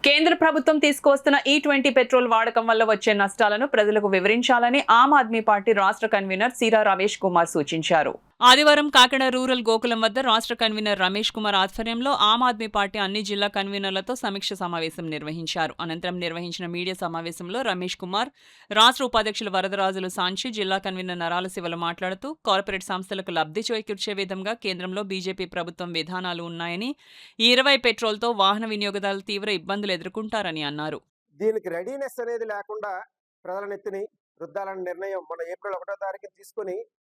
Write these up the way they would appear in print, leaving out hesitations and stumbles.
కేంద్ర ప్రభుత్వం తీసుకువస్తున్న E20 petrol వాడకం వల్ల వచ్చే నష్టాలను ప్రజలకు వివరించాలని ఆమ్ ఆద్మీ పార్టీ రాష్ట్ర కన్వీనర్ సిరా రమేష్ కుమార్ సూచించారు. ఆదివారం కాకినాడ రూరల్ గోకులం వద్ద రాష్ట్ర కన్వీనర్ రమేష్ కుమార్ ఆధ్వర్యంలో ఆమ్ ఆద్మీ పార్టీ అన్ని జిల్లా కన్వీనర్లతో సమీక్ష సమావేశం నిర్వహించారు. అనంతరం నిర్వహించిన మీడియా సమావేశంలో రమేష్ కుమార్, రాష్ట్ర ఉపాధ్యక్షులు వరదరాజులు సాంచి, జిల్లా కన్వీనర్ నరాల శివలు మాట్లాడుతూ కకార్పొరేట్ సంస్థలకు లబ్ధి చేకూర్చే విధంగా కేంద్రంలో బీజేపీ ప్రభుత్వం విధానాలు ఉన్నాయని, ఈ 20 పెట్రోల్తో వాహన వినియోగదారులు తీవ్ర ఇబ్బందులు ఎదుర్కొంటారని అన్నారు. దీనికి రెడీనెస్ అనేది లేకుండా ప్రజల నెత్తిని రుద్దాలనే నిర్ణయం మన ఏప్రిల్ 1వ తారీఖున తీసుకుని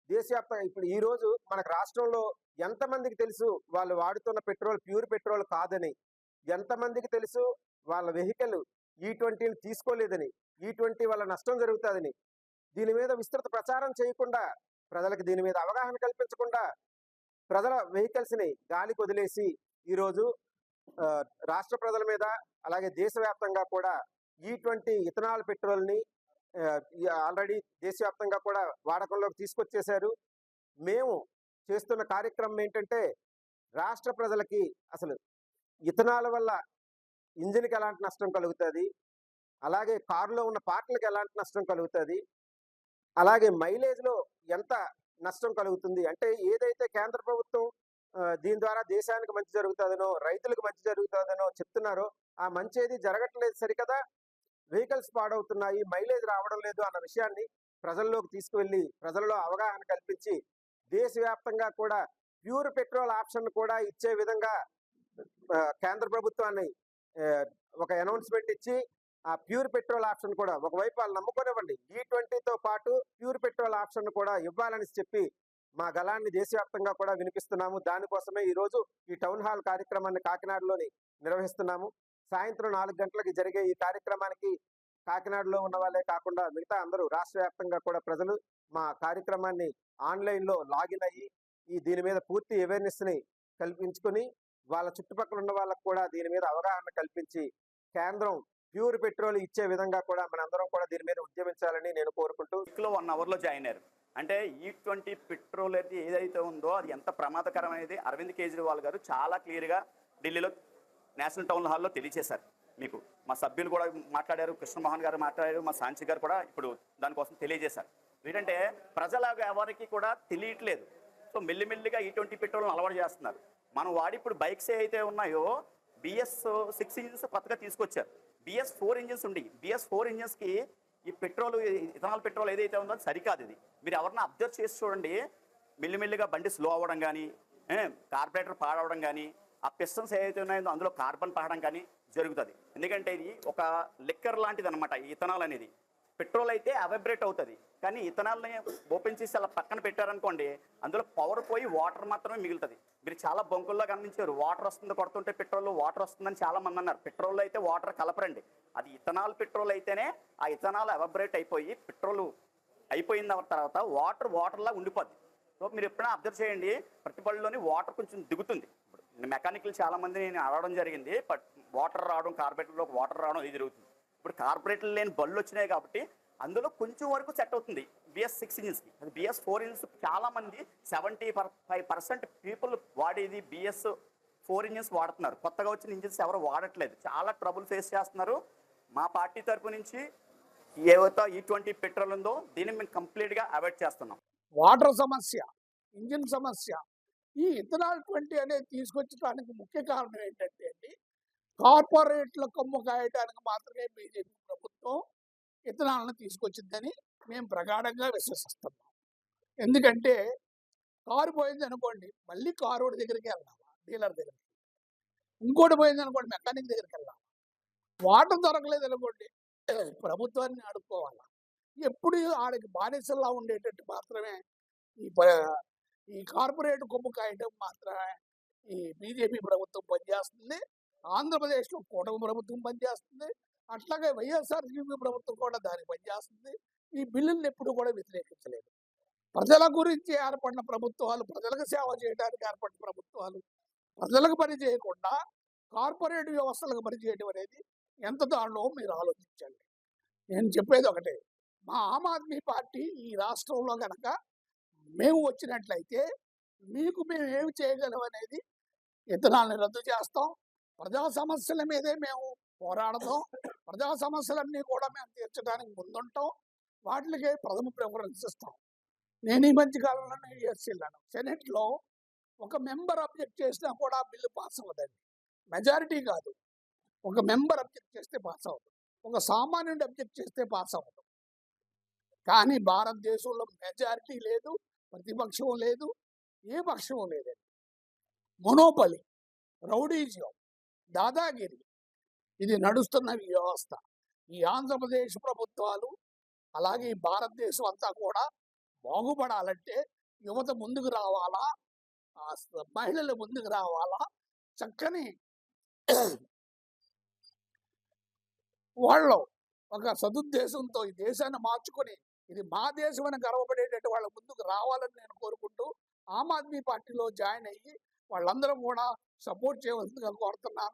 దేశవ్యాప్తంగా ఇప్పుడు ఈ రోజు మనకు రాష్ట్రంలో ఎంతమందికి తెలుసు వాళ్ళు వాడుతున్న పెట్రోల్ ప్యూర్ పెట్రోల్ కాదని, ఎంతమందికి తెలుసు వాళ్ళ వెహికల్ E20ని తీసుకోలేదని, E20 వల్ల నష్టం జరుగుతుందని, దీని మీద విస్తృత ప్రచారం చేయకుండా, ప్రజలకు దీని మీద అవగాహన కల్పించకుండా ప్రజల వెహికల్స్ని గాలికి వదిలేసి ఈరోజు రాష్ట్ర ప్రజల మీద అలాగే దేశవ్యాప్తంగా కూడా E20 ఇథనాల్ పెట్రోల్ని ఆల్రెడీ దేశవ్యాప్తంగా కూడా వాడకంలోకి తీసుకొచ్చేశారు. మేము చేస్తున్న కార్యక్రమం ఏంటంటే రాష్ట్ర ప్రజలకి అసలు ఇథనాల్ వల్ల ఇంజిన్కి ఎలాంటి నష్టం కలుగుతుంది, అలాగే కారులో ఉన్న పార్ట్లకు ఎలాంటి నష్టం కలుగుతుంది, అలాగే మైలేజ్లో ఎంత నష్టం కలుగుతుంది, అంటే ఏదైతే కేంద్ర ప్రభుత్వం దీని ద్వారా దేశానికి మంచి జరుగుతుందనో రైతులకు మంచి జరుగుతుందనో చెప్తున్నారో ఆ మంచి ఏది జరగట్లేదు సరికదా, వెహికల్స్ పాడవుతున్నాయి, మైలేజ్ రావడం లేదు అన్న విషయాన్ని ప్రజల్లోకి తీసుకువెళ్ళి ప్రజల్లో అవగాహన కల్పించి దేశవ్యాప్తంగా కూడా ప్యూర్ పెట్రోల్ ఆప్షన్ కూడా ఇచ్చే విధంగా కేంద్ర ప్రభుత్వాన్ని ఒక అనౌన్స్మెంట్ ఇచ్చి ఆ ప్యూర్ పెట్రోల్ ఆప్షన్ కూడా ఒకవైపు వాళ్ళు నమ్ముకోనివ్వండి, E20తో పాటు ప్యూర్ పెట్రోల్ ఆప్షన్ కూడా ఇవ్వాలని చెప్పి మా గళాన్ని దేశవ్యాప్తంగా కూడా వినిపిస్తున్నాము. దానికోసమే ఈరోజు ఈ టౌన్ హాల్ కార్యక్రమాన్ని కాకినాడలోని నిర్వహిస్తున్నాము. సాయంత్రం 4 గంటలకి జరిగే ఈ కార్యక్రమానికి కాకినాడలో ఉన్న వాళ్ళే కాకుండా మిగతా అందరూ రాష్ట్ర వ్యాప్తంగా కూడా ప్రజలు మా కార్యక్రమాన్ని ఆన్లైన్లో లాగిన్ అయ్యి దీని మీద పూర్తి అవేర్నెస్ని కల్పించుకొని వాళ్ళ చుట్టుపక్కల ఉన్న వాళ్ళకు కూడా దీని మీద అవగాహన కల్పించి కేంద్రం ప్యూర్ పెట్రోల్ ఇచ్చే విధంగా కూడా మనందరం కూడా దీని మీద ఉద్యమించాలని నేను కోరుకుంటూ 1 అవర్లో జాయిన్ అయ్యారు. అంటే E20 పెట్రోల్ అయితే ఏదైతే ఉందో అది ఎంత ప్రమాదకరం అనేది అరవింద్ కేజ్రీవాల్ గారు చాలా క్లియర్గా ఢిల్లీలో నేషనల్ టౌన్ హాల్లో తెలియజేశారు. మీకు మా సభ్యులు కూడా మాట్లాడారు, కృష్ణమోహన్ గారు మాట్లాడారు, మా సాంచి గారు కూడా ఇప్పుడు దానికోసం తెలియజేశారు. ఏంటంటే ప్రజల ఎవరికి కూడా తెలియట్లేదు. సో మెల్లిమెల్లిగా E20 పెట్రోల్ని అలవాటు చేస్తున్నారు. మనం వాడి ఇప్పుడు బైక్స్ అయితే ఉన్నాయో BS6 ఇంజిన్స్ కొత్తగా తీసుకొచ్చారు. BS4 ఇంజిన్స్ ఉండి BS4 ఇంజిన్స్కి ఈ పెట్రోల్ ఇథనాల్ పెట్రోల్ ఏదైతే ఉందో అది సరికాదు. ఇది మీరు ఎవరన్నా అబ్జర్వ్ చేసి చూడండి, మెల్లిమెల్లిగా బండి స్లో అవ్వడం కానీ, కార్బొరేటర్ పాడవడం కానీ, ఆ పిస్టన్స్ ఏదైతే ఉన్నాయో అందులో కార్బన్ పడడం కానీ జరుగుతుంది. ఎందుకంటే ఇది ఒక లిక్కర్ లాంటిది అనమాట. ఈ ఇథనాల్ అనేది పెట్రోల్ అయితే అవైబ్రేట్ అవుతుంది, కానీ ఇథనాల్ని ఓపెన్ చేసి అలా పక్కన పెట్టారనుకోండి అందులో పవర్ పోయి వాటర్ మాత్రమే మిగులుతుంది. మీరు చాలా బంకుల్లో గమనించారు, వాటర్ వస్తుంది కొడుతుంటే పెట్రోల్ వాటర్ వస్తుందని చాలా మంది అన్నారు. పెట్రోల్ అయితే వాటర్ కలపరండి, అది ఇథనాల్ పెట్రోల్ అయితేనే ఆ ఇథనాల్ అవైబ్రేట్ అయిపోయి పెట్రోల్ అయిపోయిన తర్వాత వాటర్లా ఉండిపోద్ది. సో మీరు ఎప్పుడైనా అబ్జర్వ్ చేయండి, ప్రతి బళ్ళలోని వాటర్ కొంచెం దిగుతుంది. ఇప్పుడు మెకానికల్ చాలామంది నేను అడగడం జరిగింది, బట్ వాటర్ రావడం కార్బొరేటర్లో వాటర్ రావడం ఇది జరుగుతుంది. ఇప్పుడు కార్బొరేటర్లు లేని బళ్ళు వచ్చినాయి కాబట్టి అందులో కొంచెం వరకు సెట్ అవుతుంది BS6 ఇంజిన్స్కి. అది BS4 ఇంజిన్స్ చాలామంది 75% పీపుల్ వాడేది BS4 ఇంజిన్స్ వాడుతున్నారు. కొత్తగా వచ్చిన ఇంజిన్స్ ఎవరు వాడట్లేదు, చాలా ట్రబుల్ ఫేస్ చేస్తున్నారు. మా పార్టీ తరపు నుంచి ఏవైతే E20 పెట్రోల్ ఉందో దీన్ని మేము కంప్లీట్గా అవాయిడ్ చేస్తున్నాం. వాటర్ సమస్య, ఇంజిన్ సమస్య, ఈ ఇథనాల్ 20 అనేది తీసుకొచ్చడానికి ముఖ్య కారణం ఏంటంటే అండి, కార్పొరేట్ల కొమ్ము కాయడానికి మాత్రమే బీజేపీ ప్రభుత్వం ఇథనాల్ని తీసుకొచ్చిందని మేము ప్రగాఢంగా విశ్వసిస్తున్నాం. ఎందుకంటే కారు పోయింది అనుకోండి, మళ్ళీ కారు దగ్గరికి వెళ్దామా, డీలర్ దగ్గరికి, ఇంకోటి పోయింది అనుకోండి మెకానిక్ దగ్గరికి వెళ్దామా, వాటర్ దొరకలేదు అనుకోండి ప్రభుత్వాన్ని ఆడుకోవాలా. ఎప్పుడు ఆడికి బానిసల్లా ఉండేటట్టు మాత్రమే ఈ కార్పొరేట్ కొమ్ము కాయటం మాత్రమే ఈ బీజేపీ ప్రభుత్వం పనిచేస్తుంది. ఆంధ్రప్రదేశ్లో కూటమి ప్రభుత్వం పనిచేస్తుంది, అట్లాగే వైఎస్ఆర్సీపీ ప్రభుత్వం కూడా దానికి పనిచేస్తుంది. ఈ బిల్లుల్ని ఎప్పుడు కూడా వ్యతిరేకించలేదు. ప్రజల గురించి ఏర్పడిన ప్రభుత్వాలు, ప్రజలకు సేవ చేయడానికి ఏర్పడిన ప్రభుత్వాలు ప్రజలకు పని చేయకుండా కార్పొరేట్ వ్యవస్థలకు పని చేయడం అనేది ఎంత దారుణమో మీరు ఆలోచించండి. నేను చెప్పేది ఒకటే, మా ఆమ్ ఆద్మీ పార్టీ ఈ రాష్ట్రంలో కనుక మేము వచ్చినట్లయితే మీకు మేము ఏమి చేయగలం అనేది ఇథనాల్ని రద్దు చేస్తాం. ప్రజా సమస్యల మీదే మేము పోరాడతాం. ప్రజా సమస్యలన్నీ కూడా మేము తీర్చడానికి ముందుంటాం. వాటికే ప్రథమ ప్రిఫరెన్స్ ఇస్తాం. నేను ఈ మధ్య కాలంలోనే యూఎస్ వెళ్ళాను. సెనెట్లో ఒక మెంబర్ అబ్జెక్ట్ చేసినా కూడా బిల్లు పాస్ అవ్వదండి. మెజారిటీ కాదు, ఒక మెంబర్ అబ్జెక్ట్ చేస్తే పాస్ అవ్వదు, ఒక సామాన్యుడు అబ్జెక్ట్ చేస్తే పాస్ అవ్వదు. కానీ భారతదేశంలో మెజారిటీ లేదు, ప్రతిపక్షం లేదు, ఏ పక్షం లేదండి. మొనోపలి, రౌడీజం, దాదాగిరి ఇది నడుస్తున్న వ్యవస్థ. ఈ ఆంధ్రప్రదేశ్ ప్రభుత్వాలు అలాగే ఈ భారతదేశం అంతా కూడా బాగుపడాలంటే యువత ముందుకు రావాలా, మహిళలు ముందుకు రావాలా, చక్కని వాళ్ళు ఒక సదుద్దేశంతో ఈ దేశాన్ని మార్చుకొని ఇది మా దేశం అని గర్వపడేటట్టు వాళ్ళ ముందుకు రావాలని నేను కోరుకుంటూ ఆమ్ ఆద్మీ పార్టీలో జాయిన్ అయ్యి వాళ్ళందరూ కూడా సపోర్ట్ చేయవలసిందిగా కోరుతున్నాను.